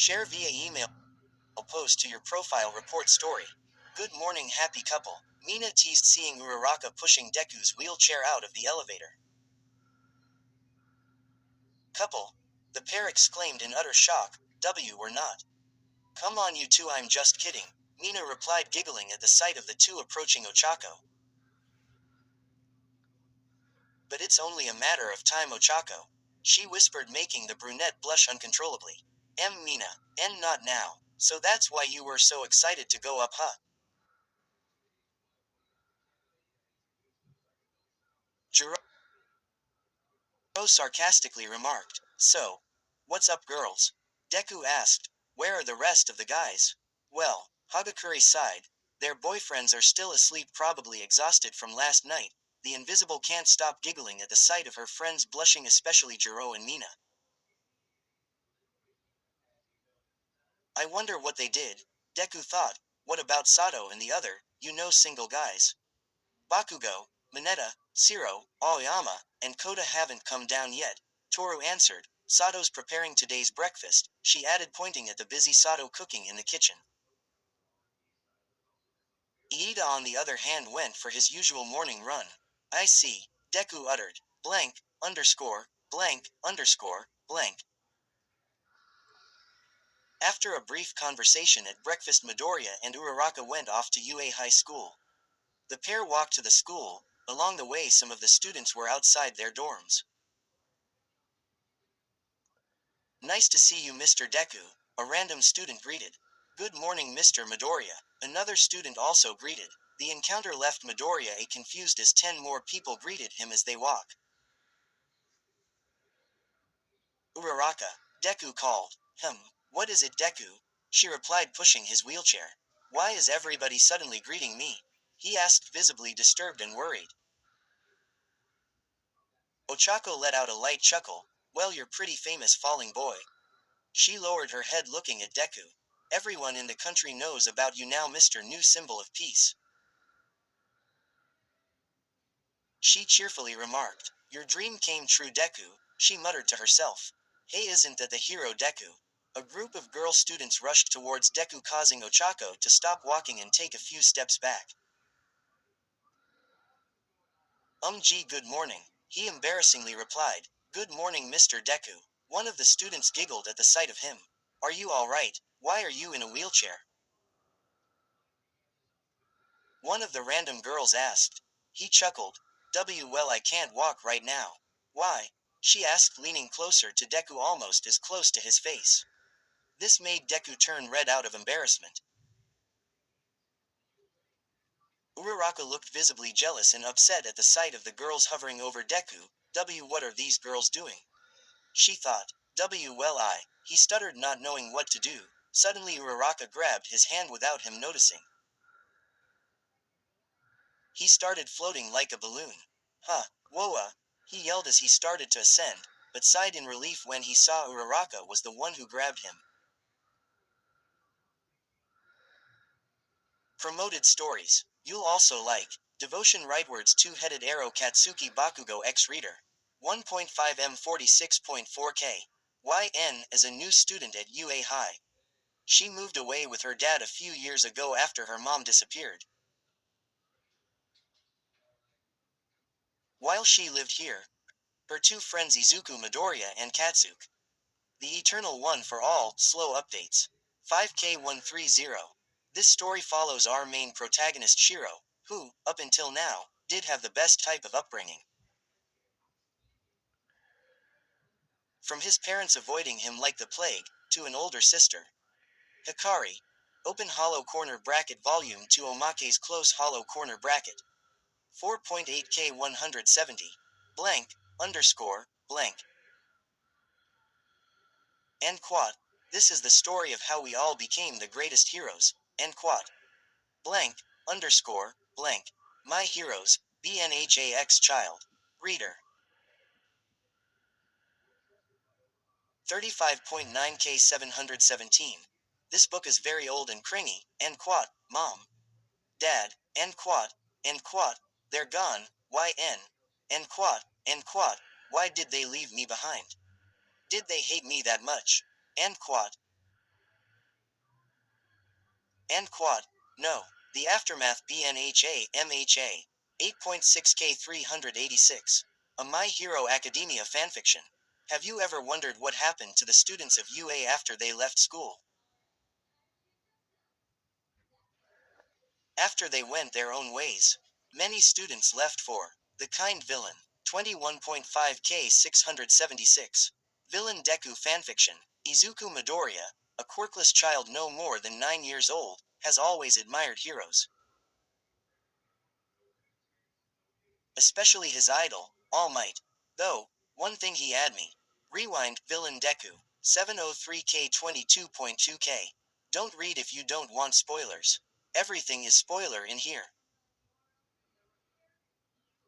Share via email post to your profile report story. Good morning, happy couple. Mina teased seeing Uraraka pushing Deku's wheelchair out of the elevator. Couple. The pair exclaimed in utter shock. W were not. Come on you two, I'm just kidding. Mina replied, giggling at the sight of the two approaching Ochako. But it's only a matter of time, Ochako, she whispered, making the brunette blush uncontrollably. Mina, and not now. So that's why you were so excited to go up, huh? Jiro sarcastically remarked. So, what's up, girls? Deku asked. Where are the rest of the guys? Well, Hagakure sighed. Their boyfriends are still asleep, probably exhausted from last night. The invisible can't stop giggling at the sight of her friends blushing, especially Jiro and Mina. I wonder what they did. Deku thought. What about Sato and the other, single guys? Bakugo, Mineta, Shiro, Aoyama, and Kota haven't come down yet, Toru answered. Sato's preparing today's breakfast, she added, pointing at the busy Sato cooking in the kitchen. Iida, on the other hand, went for his usual morning run. I see, Deku uttered. Blank, underscore, blank, underscore, blank. After a brief conversation at breakfast, Midoriya and Uraraka went off to UA High School. The pair walked to the school. Along the way, some of the students were outside their dorms. Nice to see you, Mr. Deku, a random student greeted. Good morning, Mr. Midoriya, another student also greeted. The encounter left Midoriya confused as 10 more people greeted him as they walk. Uraraka, Deku called. What is it, Deku? She replied, pushing his wheelchair. Why is everybody suddenly greeting me? He asked, visibly disturbed and worried. Ochako let out a light chuckle. Well, you're pretty famous, falling boy. She lowered her head, looking at Deku. Everyone in the country knows about you now, Mr. New Symbol of Peace. She cheerfully remarked. Your dream came true, Deku, she muttered to herself. Hey, isn't that the hero, Deku? A group of girl students rushed towards Deku, causing Ochako to stop walking and take a few steps back. Gee, good morning, he embarrassingly replied. Good morning, Mr. Deku. One of the students giggled at the sight of him. Are you all right? Why are you in a wheelchair? One of the random girls asked. He chuckled. Well, I can't walk right now. Why? She asked, leaning closer to Deku, almost as close to his face. This made Deku turn red out of embarrassment. Uraraka looked visibly jealous and upset at the sight of the girls hovering over Deku. What are these girls doing? She thought. Well, he stuttered, not knowing what to do. Suddenly Uraraka grabbed his hand without him noticing. He started floating like a balloon. Woa, he yelled as he started to ascend, but sighed in relief when he saw Uraraka was the one who grabbed him. Promoted stories. You'll also like Devotion Rightwards Two-Headed Arrow Katsuki Bakugo X Reader 1.5 M 46.4K YN as a new student at UA High. She moved away with her dad a few years ago after her mom disappeared. While she lived here, her two friends Izuku, Midoriya, and Katsuki. The Eternal One for All, slow updates. 5K130. This story follows our main protagonist Shiro, who, up until now, did have the best type of upbringing. From his parents avoiding him like the plague, to an older sister. Hikari. Open hollow corner bracket volume 2 Omake's close hollow corner bracket. 4.8K 170. Blank, underscore, blank. End quote. This is the story of how we all became the greatest heroes. End quote. Blank, underscore, blank. My heroes, BNHAX child. Reader. 35.9K 717. This book is very old and cringy. End quote. Mom. Dad. End quote. End quote. They're gone. YN. End quote. End quote. Why did they leave me behind? Did they hate me that much? End quote. And quad. No. The Aftermath BNHA MHA. 8.6K 386. A My Hero Academia fanfiction. Have you ever wondered what happened to the students of UA after they left school? After they went their own ways, many students left for the kind villain. 21.5K 676. Villain Deku fanfiction. Izuku Midoriya, a quirkless child no more than 9 years old, has always admired heroes, especially his idol, All Might. Though, one thing he had me. Rewind, Villain Deku. 703K 22.2K. Don't read if you don't want spoilers. Everything is spoiler in here.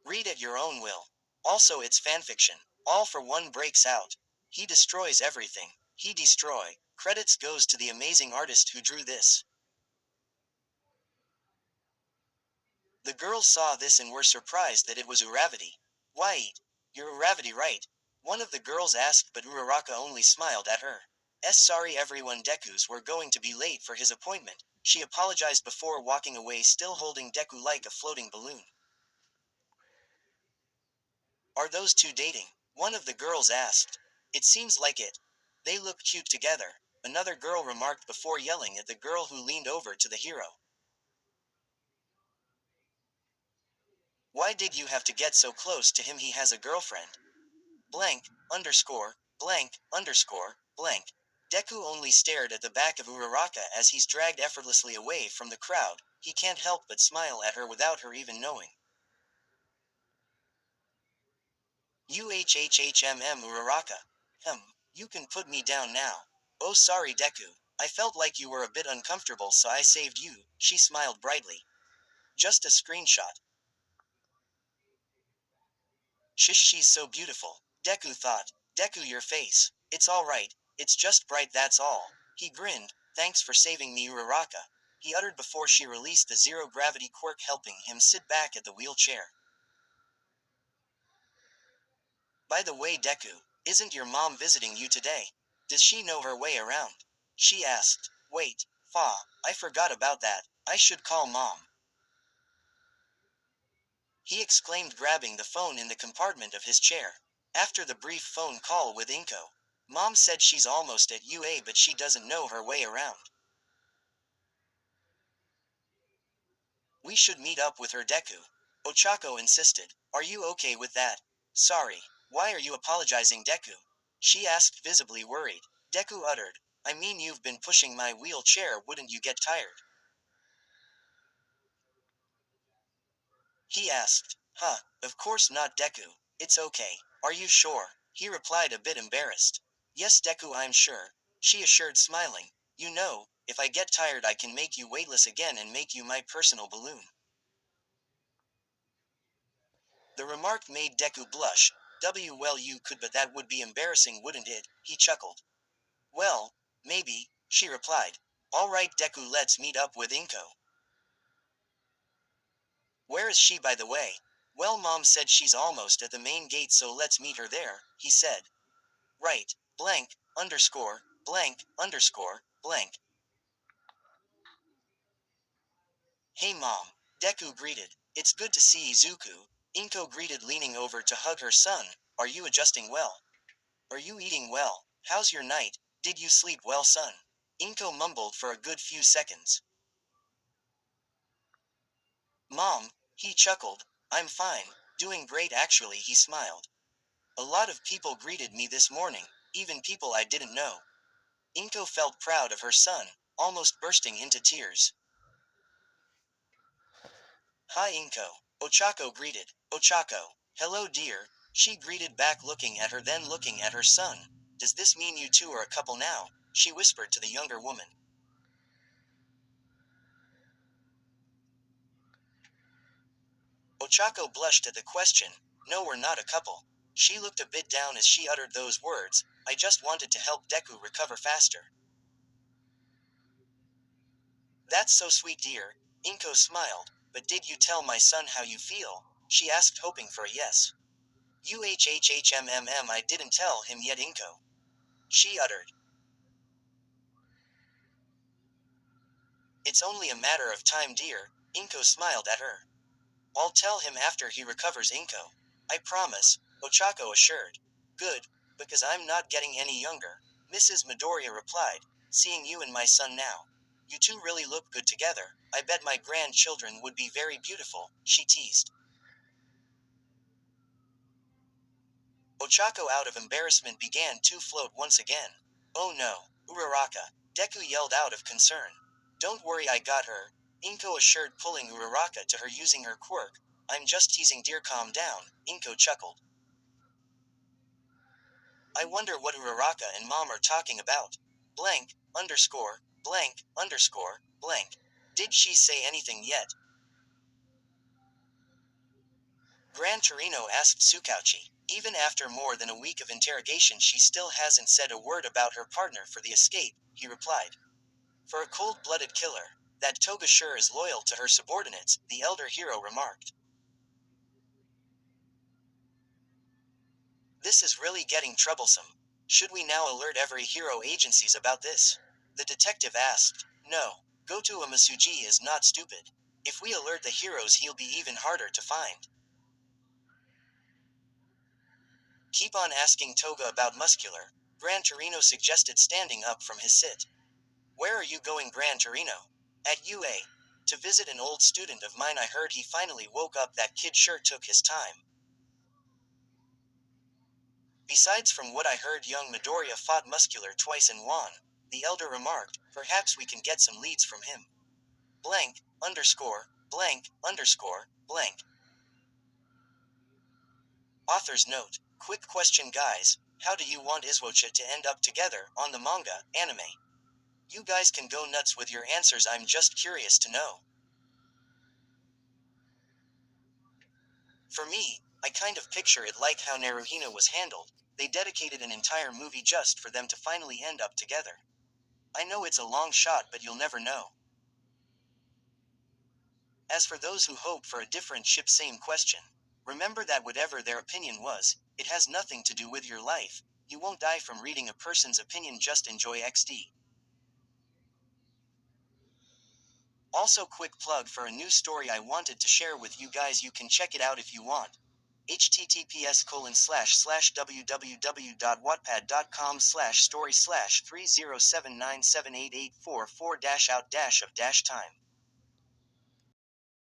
Read at your own will. Also, it's fanfiction. All for one breaks out. He destroys everything. He destroy. Credits goes to the amazing artist who drew this. The girls saw this and were surprised that it was Uravity. Why? You're Uravity, right? One of the girls asked, but Uraraka only smiled at her. Sorry everyone, Deku's were going to be late for his appointment. She apologized before walking away, still holding Deku like a floating balloon. Are those two dating? One of the girls asked. It seems like it. They look cute together, another girl remarked before yelling at the girl who leaned over to the hero. Why did you have to get so close to him? He has a girlfriend. Blank, underscore, blank, underscore, blank. Deku only stared at the back of Uraraka as he's dragged effortlessly away from the crowd. He can't help but smile at her without her even knowing. Uraraka. You can put me down now. Oh, sorry, Deku. I felt like you were a bit uncomfortable, so I saved you. She smiled brightly. Just a screenshot. Shish, she's so beautiful. Deku thought. Deku, your face. It's alright. It's just bright, that's all. He grinned. Thanks for saving me, Uraraka. He uttered before she released the zero-gravity quirk, helping him sit back at the wheelchair. By the way, Deku, isn't your mom visiting you today? Does she know her way around? She asked. Wait, I forgot about that. I should call mom. He exclaimed, grabbing the phone in the compartment of his chair. After the brief phone call with Inko, Mom said she's almost at UA but she doesn't know her way around. We should meet up with her, Deku. Ochako insisted. Are you okay with that? Sorry. Why are you apologizing, Deku? She asked, visibly worried. Deku uttered. I mean, you've been pushing my wheelchair, wouldn't you get tired? He asked. Of course not, Deku. It's okay. Are you sure? He replied, a bit embarrassed. Yes, Deku, I'm sure. She assured, smiling. You know, if I get tired, I can make you weightless again and make you my personal balloon. The remark made Deku blush. Well, you could, but that would be embarrassing, wouldn't it? He chuckled. Well, maybe, she replied. All right, Deku, let's meet up with Inko. Where is she, by the way? Well, Mom said she's almost at the main gate, so let's meet her there, he said. Right, blank, underscore, blank, underscore, blank. Hey, Mom. Deku greeted. It's good to see Izuku. Inko greeted, leaning over to hug her son. Are you adjusting well? Are you eating well? How's your night? Did you sleep well, son? Inko mumbled for a good few seconds. Mom, he chuckled. I'm fine. Doing great, actually, he smiled. A lot of people greeted me this morning, even people I didn't know. Inko felt proud of her son, almost bursting into tears. Hi, Inko. Ochako greeted. Ochako. Hello, dear. She greeted back, looking at her, then looking at her son. Does this mean you two are a couple now? She whispered to the younger woman. Ochako blushed at the question. No, we're not a couple. She looked a bit down as she uttered those words. I just wanted to help Deku recover faster. That's so sweet, dear. Inko smiled. But did you tell my son how you feel? She asked, hoping for a yes. I didn't tell him yet, Inko. She uttered. It's only a matter of time, dear. Inko smiled at her. I'll tell him after he recovers, Inko. I promise, Ochako assured. Good, because I'm not getting any younger, Mrs. Midoriya replied. Seeing you and my son now. You two really look good together. I bet my grandchildren would be very beautiful, she teased. Ochako, out of embarrassment, began to float once again. Oh no, Uraraka, Deku yelled out of concern. Don't worry, I got her, Inko assured, pulling Uraraka to her using her quirk. I'm just teasing, dear, calm down, Inko chuckled. I wonder what Uraraka and Mom are talking about. Blank, underscore, blank, underscore, blank. Did she say anything yet? Gran Torino asked Tsukauchi. Even after more than a week of interrogation, she still hasn't said a word about her partner for the escape, he replied. For a cold-blooded killer, that toga sure is loyal to her subordinates, the elder hero remarked. This is really getting troublesome. Should we now alert every hero agencies about this? The detective asked. No, Goto Amasuji is not stupid. If we alert the heroes, he'll be even harder to find. Keep on asking Toga about Muscular, Gran Torino suggested, standing up from his sit. Where are you going, Gran Torino? At UA. To visit an old student of mine. I heard he finally woke up. That kid sure took his time. Besides, from what I heard, young Midoriya fought Muscular twice and won, the elder remarked. Perhaps we can get some leads from him. Blank, underscore, blank, underscore, blank. Author's note. Quick question, guys. How do you want izuocha to end up together on the manga, anime? You guys can go nuts with your answers. I'm just curious to know. For me, I kind of picture it like how Naruhina was handled. They dedicated an entire movie just for them to finally end up together. I know it's a long shot, but you'll never know. As for those who hope for a different ship, same question. Remember that whatever their opinion was, it has nothing to do with your life. You won't die from reading a person's opinion. Just enjoy XD. Also, quick plug for a new story I wanted to share with you guys. You can check it out if you want. https://www.wattpad.com/story/3079788444-out-of-time